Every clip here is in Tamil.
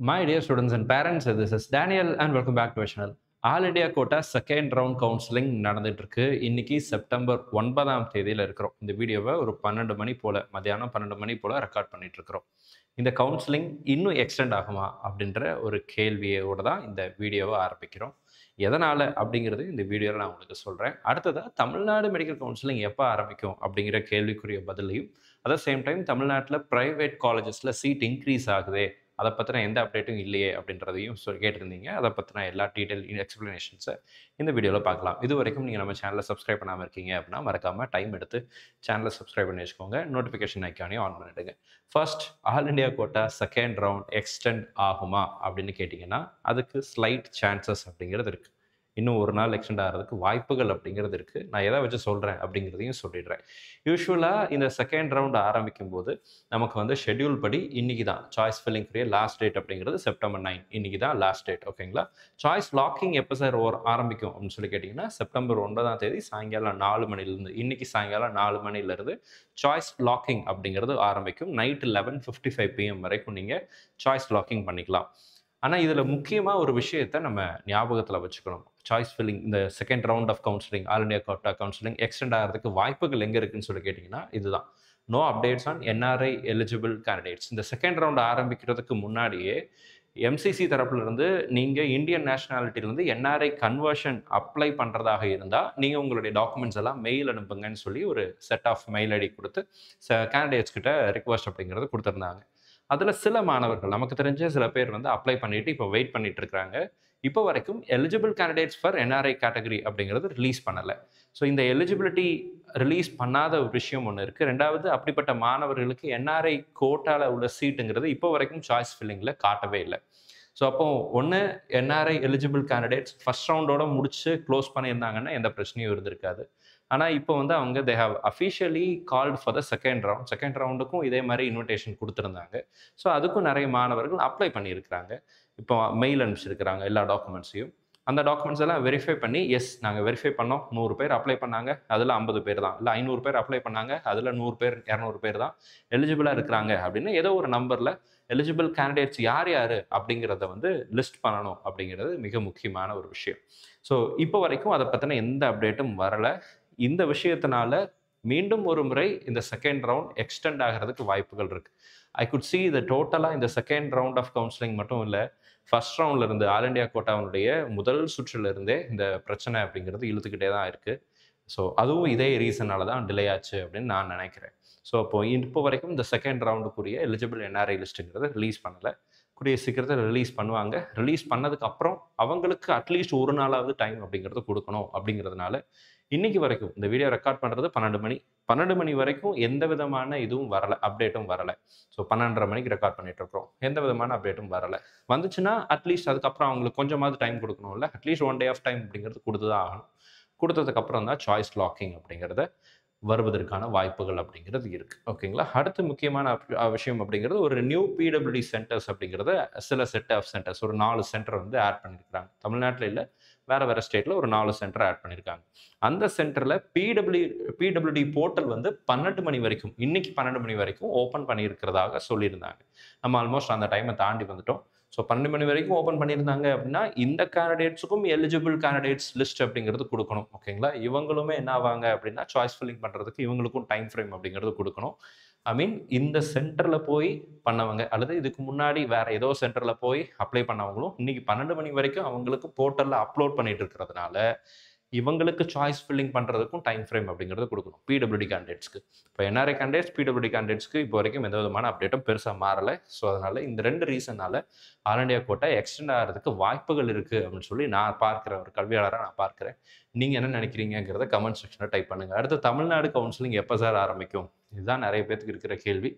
My dear students and parents, this is Daniel and welcome back to our channel. All India quota second round counselling நடந்துட்டு இருக்கு. இன்னைக்கு செப்டம்பர் 9ஆம் தேதியில இருக்கிறோம். இந்த வீடியோவை ஒரு 12 மணி போல மதியானம் 12 மணி போல ரெக்கார்ட் பண்ணிட்டு இருக்கிறோம். இந்த கவுன்சிலிங் இன்னும் எக்ஸ்டெண்ட் ஆகுமா அப்படின்ற ஒரு கேள்வியோட தான் இந்த வீடியோவை ஆரம்பிக்கிறோம். எதனால அப்படிங்கிறது இந்த வீடியோவில் நான் உங்களுக்கு சொல்கிறேன். அடுத்ததாக தமிழ்நாடு மெடிக்கல் கவுன்சிலிங் எப்போ ஆரம்பிக்கும் அப்படிங்கிற கேள்விக்குரிய பதிலையும், அட் சேம் டைம் தமிழ்நாட்டில் ப்ரைவேட் காலேஜஸில் சீட் இன்க்ரீஸ் ஆகுதே, அதை பற்றின எந்த அப்டேட்டும் இல்லையே அப்படின்றதையும் கேட்டிருந்தீங்க. அதை பற்றின எல்லா டீட்டெயில் எக்ஸ்ப்ளனேஷன்ஸை இந்த வீடியோவில் பார்க்கலாம். இது வரைக்கும் நீங்கள் நம்ம சேனலை சப்ஸ்கிரைப் பண்ணாமல் இருக்கீங்க அப்படின்னா மறக்காமல் டைம் எடுத்து சேனலை சப்ஸ்கிரைப் பண்ணி வச்சுக்கோங்க. நோட்டிஃபிகேஷன் ஐக்கானையும் ஆன் பண்ணிவிடுங்க. First, all India quota second round extend ஆகுமா அப்படின்னு கேட்டிங்கன்னா அதுக்கு ஸ்லைட் சான்சஸ் அப்படிங்கிறது இருக்குது. இன்னும் ஒரு நாள் எக்ஸ்டெண்ட் ஆகிறதுக்கு வாய்ப்புகள் அப்படிங்கிறது இருக்குது. நான் எதை வச்சு சொல்கிறேன் அப்படிங்கிறதையும் சொல்லிடுறேன். யூஸ்வலாக இந்த செகண்ட் ரவுண்ட் ஆரம்பிக்கும் போது நமக்கு வந்து ஷெட்யூல் படி இன்றைக்கி தான் சாய்ஸ் ஃபில்லிங்குரிய லாஸ்ட் டேட் அப்படிங்கிறது செப்டம்பர் 9. இன்றைக்கி தான் லாஸ்ட் டேட். ஓகேங்களா? சாய்ஸ் லாக்கிங் எப்போ சார் ஆரம்பிக்கும் அப்படின்னு சொல்லி கேட்டிங்கன்னா செப்டம்பர் 9ஆம் தேதி சாயங்காலம் 4 மணிலேருந்து, இன்றைக்கி சாயங்காலம் 4 மணிலேருந்து சாய்ஸ் லாக்கிங் அப்படிங்கிறது ஆரம்பிக்கும். நைட்டு 11:55 PM வரைக்கும் நீங்கள் சாய்ஸ் லாக்கிங் பண்ணிக்கலாம். ஆனால் இதில் முக்கியமாக ஒரு விஷயத்தை நம்ம ஞாபகத்தில் வச்சுக்கணும். சாய்ஸ் ஃபில்லிங் இந்த second round of counselling, all India quota counselling extend ஆகிறதுக்கு வாய்ப்புகள் எங்கே இருக்குன்னு சொல்லி கேட்டிங்கன்னா இதுதான். No updates on NRI eligible candidates. இந்த செகண்ட் ரவுண்ட் ஆரம்பிக்கிறதுக்கு முன்னாடியே எம்சிசி தரப்புலேருந்து நீங்கள் இந்தியன் நேஷனாலிட்டியிலேருந்து என்ஆர்ஐ கன்வர்ஷன் அப்ளை பண்ணுறதாக இருந்தால் நீங்கள் உங்களுடைய டாக்குமெண்ட்ஸ் எல்லாம் மெயில் அனுப்புங்கன்னு சொல்லி ஒரு செட் ஆஃப் மெயில் ஐடி கொடுத்து கேண்டிடேட்ஸ் கிட்ட ரிக்வஸ்ட் அப்படிங்கிறது கொடுத்துருந்தாங்க. அதில் சில மாணவர்கள், நமக்கு தெரிஞ்ச சில பேர் வந்து அப்ளை பண்ணிவிட்டு இப்போ வெயிட் பண்ணிட்டு இருக்கிறாங்க. இப்போ வரைக்கும் eligible candidates for NRI category அப்படிங்கிறது ரிலீஸ் பண்ணலை. ஸோ இந்த எலிஜிபிலிட்டி ரிலீஸ் பண்ணாத ஒரு விஷயம் ஒன்று இருக்குது. ரெண்டாவது, அப்படிப்பட்ட மாணவர்களுக்கு என்ஆர்ஐ கோட்டாவில் உள்ள சீட்டுங்கிறது இப்போ வரைக்கும் சாய்ஸ் ஃபில்லிங்கில் காட்டவே இல்லை. ஸோ அப்போ ஒன்று என்ஆர்ஐ எலிஜிபிள் கேண்டிடேட்ஸ் ஃபர்ஸ்ட் ரவுண்டோட முடிச்சு க்ளோஸ் பண்ணியிருந்தாங்கன்னா எந்த பிரச்சனையும் இருந்திருக்காது. ஆனால் இப்போ வந்து அவங்க they have officially called for the second round. Second ரவுண்டுக்கும் இதே மாதிரி இன்விடேஷன் கொடுத்துருந்தாங்க. ஸோ அதுக்கும் நிறைய மாணவர்கள் அப்ளை பண்ணியிருக்கிறாங்க. இப்போ மெயில் அனுப்பிச்சிருக்கிறாங்க எல்லா டாக்குமெண்ட்ஸையும். அந்த டாக்குமெண்ட்ஸ் எல்லாம் வெரிஃபை பண்ணி, எஸ் நாங்கள் வெரிஃபை பண்ணோம், 100 பேர் அப்ளை பண்ணாங்க, அதில் 50 பேர் தான், இல்லை 500 பேர் அப்ளை பண்ணாங்க, அதில் 100 பேர் 200 பேர் தான் எலிஜிபிளாக இருக்கிறாங்க அப்படின்னு ஏதோ ஒரு நம்பரில் எலிஜிபிள் கேண்டிடேட்ஸ் யார் யார் அப்படிங்கிறத வந்து லிஸ்ட் பண்ணணும் அப்படிங்கிறது மிக முக்கியமான ஒரு விஷயம். ஸோ இப்போ வரைக்கும் அதை பற்றின எந்த அப்டேட்டும் வரலை. இந்த விஷயத்தினால மீண்டும் ஒரு முறை இந்த செகண்ட் ரவுண்ட் எக்ஸ்டெண்ட் ஆகிறதுக்கு வாய்ப்புகள் இருக்குது. ஐ குட் சி இது டோட்டலாக இந்த செகண்ட் ரவுண்ட் ஆஃப் கவுன்சிலிங் மட்டும் இல்லை, ஃபர்ஸ்ட் ரவுண்ட்ல இருந்து ஆல் இண்டியா கோட்டாவுடைய முதல் சுற்றுல இருந்தே இந்த பிரச்சனை அப்படிங்கிறது இழுத்துக்கிட்டே தான் இருக்குது. ஸோ அதுவும் இதே ரீசனால தான் டிலே ஆச்சு அப்படின்னு நான் நினைக்கிறேன். ஸோ இப்போ வரைக்கும் இந்த செகண்ட் ரவுண்டுக்குரிய எலிஜிபிள் என்ஆர்ஐ லிஸ்ட்டுங்கிறத ரிலீஸ் பண்ணலை. கூடிய சீக்கிரத்தில் ரிலீஸ் பண்ணுவாங்க. ரிலீஸ் பண்ணதுக்கு அப்புறம் அவங்களுக்கு அட்லீஸ்ட் ஒரு நாளாவது டைம் அப்படிங்கிறது கொடுக்கணும். அப்படிங்கிறதுனால இன்னைக்கு வரைக்கும் இந்த வீடியோ ரெக்கார்ட் பண்ணுறது 12 மணி வரைக்கும் எந்த விதமான இதுவும் வரலை, அப்டேட்டும் வரலை. ஸோ 12:30 மணிக்கு ரெக்கார்ட் பண்ணிட்டு இருக்கிறோம். எந்த விதமான அப்டேட்டும் வரலை. வந்துச்சுன்னா அட்லீஸ்ட் அதுக்கப்புறம் அவங்களுக்கு கொஞ்சமாவது டைம் கொடுக்கணும்ல. அட்லீஸ்ட் 1 டே ஆஃப் டைம் அப்படிங்கிறது கொடுத்து தான் ஆகணும். கொடுத்ததுக்கப்புறம் தான் சாய்ஸ் லாக்கிங் அப்படிங்கிறத வருவதற்கான வாய்ப்புகள் அப்படிங்கிறது இருக்குது. ஓகேங்களா? அடுத்து முக்கியமான விஷயம் அப்படிங்கிறது ஒரு நியூ பிடபிள்யூடி சென்டர்ஸ் அப்படிங்கிறத சில செட் ஆஃப் சென்டர்ஸ், ஒரு 4 சென்டர் வந்து ஆட் பண்ணியிருக்கிறாங்க. தமிழ்நாட்டில் இல்லை, வேறு ஸ்டேட்டில் ஒரு 4 சென்டர் ஆட் பண்ணியிருக்காங்க. அந்த சென்டரில் பிடபிள்யூடி போர்ட்டல் வந்து 12 மணி வரைக்கும், இன்னைக்கு 12 மணி வரைக்கும் ஓப்பன் பண்ணியிருக்கிறதாக சொல்லியிருந்தாங்க. நம்ம ஆல்மோஸ்ட் அந்த டைமை தாண்டி வந்துட்டோம். ஸோ 12 மணி வரைக்கும் ஓப்பன் பண்ணியிருந்தாங்க அப்படின்னா இந்த கேண்டிடேட்ஸுக்கும் எலிஜிபிள் கேண்டிடேட்ஸ் லிஸ்ட் அப்படிங்கிறது கொடுக்கணும். ஓகேங்களா? இவங்களுமே என்ன ஆவாங்க அப்படின்னா சாய்ஸ் ஃபில்லிங் பண்ணுறதுக்கு இவங்களுக்கும் டைம் ஃப்ரேம் அப்படிங்கிறது கொடுக்கணும். ஐ மீன் இந்த சென்டரில் போய் பண்ணவங்க அல்லது இதுக்கு முன்னாடி வேறு ஏதோ சென்டரில் போய் அப்ளை பண்ணவங்களும் இன்னைக்கு 12 மணி வரைக்கும் அவங்களுக்கு போர்ட்டலில் அப்லோட் பண்ணிட்டு இருக்கிறதுனால இவங்களுக்கு சாய்ஸ் ஃபில்லிங் பண்ணுறதுக்கும் டைம் ஃப்ரேம் அப்படிங்கிறது கொடுக்கணும் பிடபிள்யூடி கேண்டிடேட்ஸ்க்கு. இப்போ என்ஆர்ஐ கேண்டிடேட்ஸ், பிடபிள்யூடி கேண்டிடேட்ஸ்க்கு இப்போ வரைக்கும் எந்த விதமான அப்டேட்டும் பெருசாக மாறலை. ஸோ அதனால் இந்த 2 ரீசனால் ஆல் இண்டியா கோட்டா எக்ஸ்டெண்ட் ஆகிறதுக்கு வாய்ப்புகள் இருக்குது அப்படின்னு சொல்லி நான் பார்க்குறேன், ஒரு கல்வியாளராக நான் பார்க்குறேன். நீங்கள் என்ன நினைக்கிறீங்கிறத கமெண்ட் செக்ஷனில் டைப் பண்ணுங்கள். அடுத்து தமிழ்நாடு கவுன்சிலிங் எப்போ சார் ஆரம்பிக்கும்? இதுதான் நிறைய பேருக்கு இருக்கிற கேள்வி.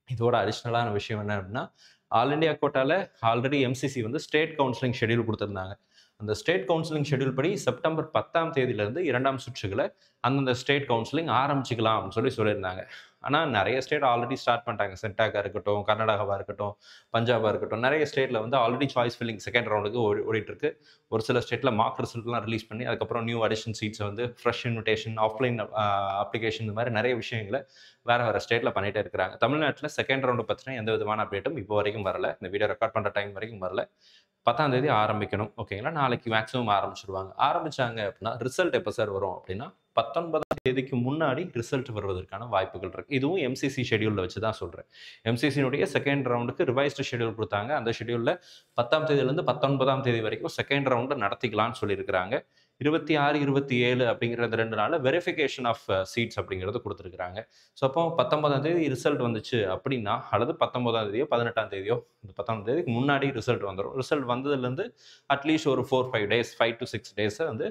இதோட அடிஷ்னலான விஷயம் என்ன அப்படின்னா, ஆல் இண்டியா கோட்டாவில் ஆல்ரெடி எம்சிசி வந்து ஸ்டேட் கவுன்சிலிங் ஷெடியூல் கொடுத்துருந்தாங்க. அந்த ஸ்டேட் கவுன்சிலிங் ஷெட்யூல் படி செப்டம்பர் 10ஆம் தேதியிலிருந்து 2ஆம் சுற்றுகளை அந்தந்த ஸ்டேட் கவுன்சிலிங் ஆரம்பிச்சுக்கலாம் அப்படின்னு சொல்லியிருந்தாங்க. ஆனால் நிறைய ஸ்டேட் ஆல்ரெடி ஸ்டார்ட் பண்ணிட்டாங்க. சென்டாக்காக இருக்கட்டும், கர்நாடகாவாக இருக்கட்டும், பஞ்சாபாக இருக்கட்டும், நிறைய ஸ்டேட்டில் வந்து ஆல்ரெடி சாய்ஸ் ஃபில்லிங் செகண்ட் ரவுண்டுக்கு ஓடிட்டு இருக்கு. ஒரு சில ஸ்டேட்டில் மார்க் ரிசல்ட்லாம் ரிலீஸ் பண்ணி அதுக்கப்புறம் நியூ அடிஷன் சீட்ஸை வந்து ஃப்ரெஷ் இன்விடேஷன், ஆஃப்லைன் அப்ளிகேஷன், இந்த மாதிரி நிறைய விஷயங்களை வேறு ஸ்டேட்டில் பண்ணிகிட்டே இருக்கிறாங்க. தமிழ்நாட்டில் செகண்ட் ரவுண்டு பற்றின எந்த விதமான அப்டேட்டும் இப்போ வரைக்கும் வரல. இந்த வீடியோ ரெக்கார்ட் பண்ணுற டைம் வரைக்கும் வரல. 10ஆம் தேதி ஆரம்பிக்கணும். ஓகேங்களா? நாளைக்கு மேக்ஸிமம் ஆரம்பிச்சிருவாங்க. ஆரம்பிச்சாங்க அப்படின்னா ரிசல்ட் எப்போ சார் வரும் அப்படின்னா 19ஆம் தேதிக்கு முன்னாடி ரிசல்ட் வருவதற்கான வாய்ப்புகள் இருக்கு. இதுவும் எம்சிசி ஷெட்யூலில் வச்சு தான் சொல்கிறேன். எம்சிசியினுடைய செகண்ட் ரவுண்டுக்கு ரிவைஸ்டு ஷெட்யூல் கொடுத்தாங்க. அந்த ஷெட்யூலில் 10ஆம் தேதியிலேருந்து 19ஆம் தேதி வரைக்கும் செகண்ட் ரவுண்டு நடத்திக்கலாம்னு சொல்லியிருக்கிறாங்க. 26, 27 அப்படிங்கிற 2 நாளில் வெரிஃபிகேஷன் ஆஃப் சீட்ஸ் அப்படிங்கிறது கொடுத்துருக்குறாங்க. ஸோ அப்போ 19ஆம் தேதி ரிசல்ட் வந்துச்சு அப்படின்னா, அல்லது 19ஆம் தேதியோ 18ஆம் தேதியோ, இந்த 19ஆம் தேதிக்கு முன்னாடி ரிசல்ட் வந்துடும். ரிசல்ட் வந்ததுலேருந்து அட்லீஸ்ட் ஒரு 4-5 டேஸ், 5 to 6 டேஸை வந்து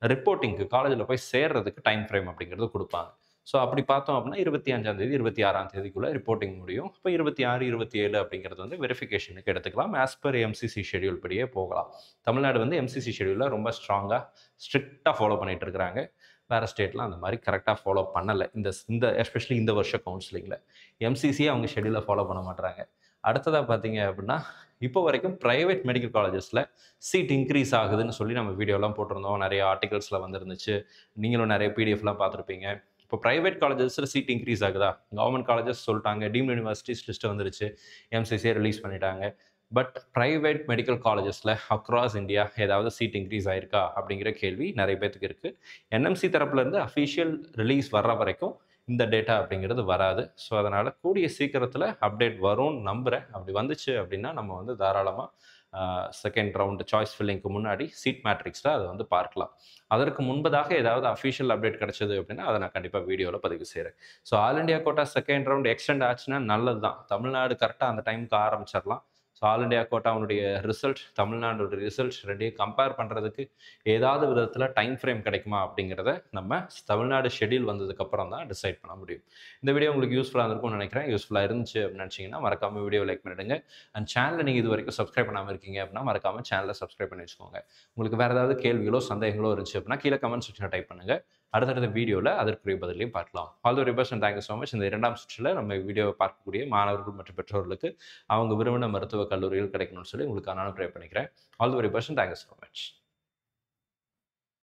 ரிப்போர்ட்டிங்க்கு காலேஜில் போய் சேர்றதுக்கு டைம் ஃப்ரேம் அப்படிங்கிறது கொடுப்பாங்க. ஸோ அப்படி பார்த்தோம் அப்படின்னா 25ஆம் தேதி 26ஆம் தேதிக்குள்ளே ரிப்போர்ட்டிங் முடியும். இப்போ 26, 27 அப்படிங்கிறது வந்து வெரிஃபிகேஷனுக்கு எடுத்துக்கலாம். ஆஸ் பர் எம்சிசி ஷெட்யூல் படியே போகலாம். தமிழ்நாடு வந்து எம்சிசி ஷெட்யூலில் ரொம்ப ஸ்ட்ராங்காக ஸ்ட்ரிக்டாக ஃபாலோ பண்ணிட்டு இருக்கிறாங்க. வேறு ஸ்டேட்லாம் அந்த மாதிரி கரெக்டாக ஃபாலோ பண்ணலை. இந்த எஸ்பெஷலி இந்த வருஷ கவுன்சிலிங்கில் எம்சிசியை அவங்க ஷெட்யூலை ஃபாலோ பண்ண மாட்டாங்க. அடுத்ததாக பார்த்தீங்க அப்படின்னா, இப்போ வரைக்கும் ப்ரைவேட் மெடிக்கல் காலேஜஸில் சீட் இன்க்ரீஸ் ஆகுதுன்னு சொல்லி நம்ம வீடியோலாம் போட்டிருந்தோம். நிறைய ஆர்டிகல்ஸில் வந்துருந்துச்சு. நீங்களும் நிறைய பிடிஎஃப்லாம் பார்த்துருப்பீங்க. இப்போ ப்ரைவேட் காலேஜஸில் சீட் இன்க்ரீஸ் ஆகுதா? கவர்மெண்ட் காலேஜஸ் சொல்லிட்டாங்க. டீம்டு யூனிவர்சிட்டிஸ் லிஸ்ட்டு வந்துருச்சு. எம்சிசியை ரிலீஸ் பண்ணிட்டாங்க. பட் ப்ரைவேட் மெடிக்கல் காலேஜஸில் அக்ராஸ் இந்தியா ஏதாவது சீட் இன்க்ரீஸ் ஆயிருக்கா அப்படிங்கிற கேள்வி நிறைய பேத்துக்கு இருக்குது. என்எம்சி தரப்புலேருந்து அஃபிஷியல் ரிலீஸ் வர்ற வரைக்கும் இந்த டேட்டா அப்படிங்கிறது வராது. ஸோ அதனால் கூடிய சீக்கிரத்தில் அப்டேட் வரும்னு நம்புகிறேன். அப்படி வந்துச்சு அப்படின்னா நம்ம வந்து தாராளமாக செகண்ட் ரவுண்டு சாய்ஸ் ஃபில்லிங்க்கு முன்னாடி சீட் மேட்ரிக்ஸில் அதை வந்து பார்க்கலாம். அதற்கு முன்பதாக ஏதாவது அஃபிஷியல் அப்டேட் கிடச்சிது அப்படின்னா அதை நான் கண்டிப்பாக வீடியோவில் பதிவு செய்கிறேன். So all India quota second round extend ஆச்சுன்னா நல்லது தான். தமிழ்நாடு கரெக்டாக அந்த டைமுக்கு ஆரம்பிச்சிடலாம். ஸோ ஆல் இண்டியா கோட்டாவுடைய ரிசல்ட், தமிழ்நாடோட ரிசல்ட் ரெண்டையும் கம்பேர் பண்ணுறதுக்கு ஏதாவது விதத்தில் டைம் ஃப்ரேம் கிடைக்குமா அப்படிங்கிறத நம்ம தமிழ்நாடு ஷெட்யூல் வந்ததுக்கப்புறம் தான் டிசைட் பண்ண முடியும். இந்த வீடியோ உங்களுக்கு யூஸ்ஃபுல்லாக இருந்திருக்கும்னு நினைக்கிறேன். யூஸ்ஃபுல்லாக இருந்துச்சு அப்படின்னு நினச்சிங்கன்னா மறக்காமல் வீடியோ லைக் பண்ணிவிடுங்க. அண்ட் சேனலை நீங்கள் இது வரைக்கும் சப்ஸ்கிரைப் பண்ணாமல் இருக்கீங்க அப்படின்னா மறக்காமல் சேனலை சப்ஸ்கிரைப் பண்ணி வச்சுக்கோங்க. உங்களுக்கு வேறு ஏதாவது கேள்விகளோ சந்தேகங்களோ இருந்துச்சு அப்படின்னா கீழே கமெண்ட் செக்ஷனில் டைப் பண்ணுங்கள். அடுத்தடுத்த வீடியோவில் அதற்குரிய பதிலையும் பார்க்கலாம். All the very best and thank you so much. இந்த 2ஆம் சுற்றில் நம்ம வீடியோவை பார்க்கக்கூடிய மாணவர்கள் மற்றும் பெற்றோர்களுக்கு அவங்க விரும்பின மருத்துவக் கல்லூரிகள் கிடைக்கணும்னு சொல்லி உங்களுக்கு நான் ப்ரே பண்ணிக்கிறேன். All the very best and thank you so much.